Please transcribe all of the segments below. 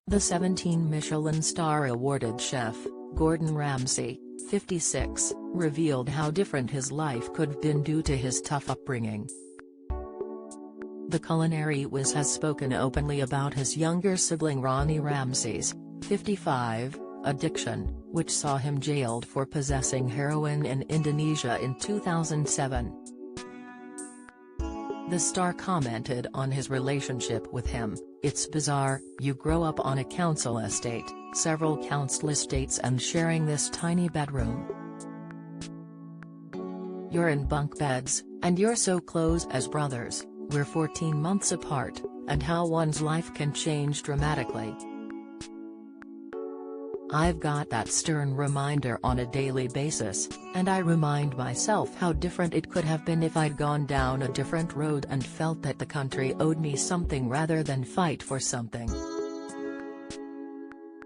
The 17 Michelin star awarded chef, Gordon Ramsay, 56, revealed how different his life could have been due to his tough upbringing. The culinary whiz has spoken openly about his younger sibling Ronnie Ramsay's, 55, addiction, which saw him jailed for possessing heroin in Indonesia in 2007. The star commented on his relationship with him, "It's bizarre, you grow up on a council estate, several council estates and sharing this tiny bedroom. You're in bunk beds, and you're so close as brothers, we're 14 months apart, and how one's life can change dramatically. I've got that stern reminder on a daily basis, and I remind myself how different it could have been if I'd gone down a different road and felt that the country owed me something rather than fight for something.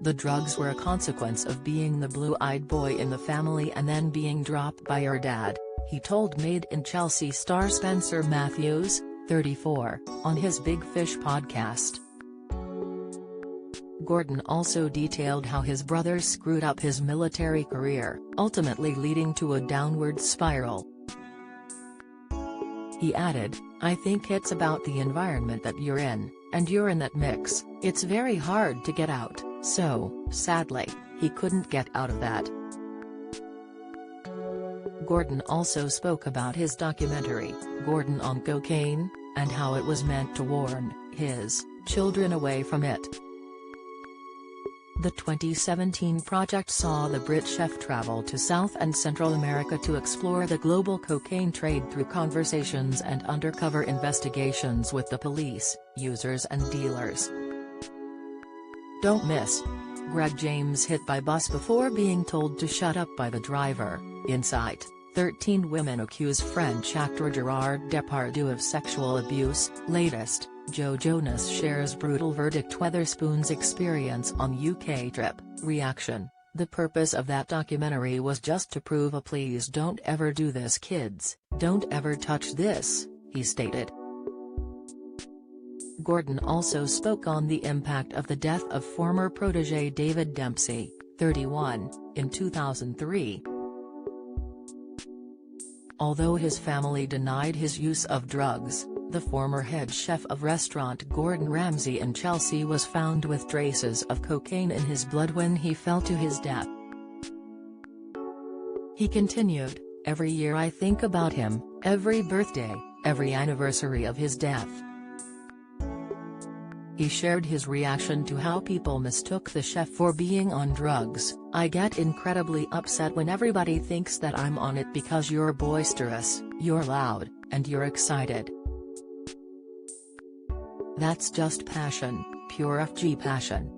The drugs were a consequence of being the blue-eyed boy in the family and then being dropped by your dad," he told Made in Chelsea star Spencer Matthews, 34, on his Big Fish podcast. Gordon also detailed how his brothers screwed up his military career, ultimately leading to a downward spiral. He added, "I think it's about the environment that you're in, and you're in that mix, it's very hard to get out, so, sadly, he couldn't get out of that." Gordon also spoke about his documentary, Gordon on Cocaine, and how it was meant to warn his children away from it. The 2017 project saw the Brit chef travel to South and Central America to explore the global cocaine trade through conversations and undercover investigations with the police, users and dealers. Don't miss. Greg James hit by bus before being told to shut up by the driver. Insight: 13 women accuse French actor Gerard Depardieu of sexual abuse. Latest: Joe Jonas shares brutal verdict Wetherspoon's experience on UK trip. Reaction: the purpose of that documentary was just to prove a "please don't ever do this kids, don't ever touch this," he stated. Gordon also spoke on the impact of the death of former protégé David Dempsey, 31, in 2003. Although his family denied his use of drugs, the former head chef of restaurant Gordon Ramsay in Chelsea was found with traces of cocaine in his blood when he fell to his death. He continued, "Every year I think about him, every birthday, every anniversary of his death." He shared his reaction to how people mistook the chef for being on drugs. "I get incredibly upset when everybody thinks that I'm on it because you're boisterous, you're loud, and you're excited. That's just passion, pure FG passion.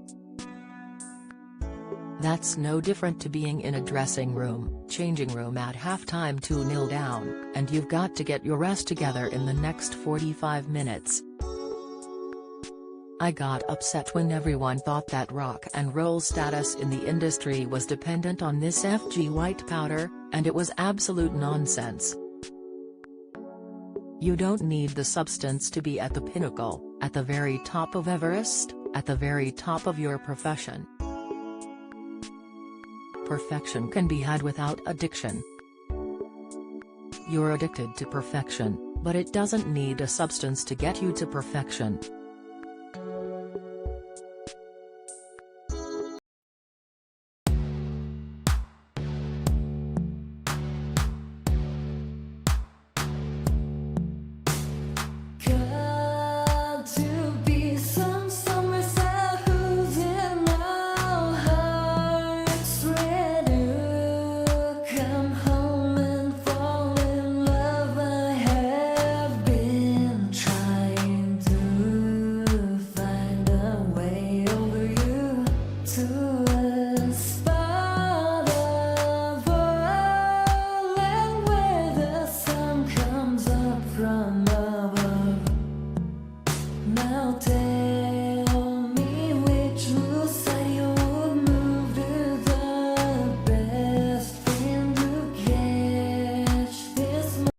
That's no different to being in a dressing room, changing room at halftime 2-0 down, and you've got to get your rest together in the next 45 minutes. I got upset when everyone thought that rock and roll status in the industry was dependent on this FG white powder, and it was absolute nonsense. You don't need the substance to be at the pinnacle, at the very top of Everest, at the very top of your profession. Perfection can be had without addiction. You're addicted to perfection, but it doesn't need a substance to get you to perfection."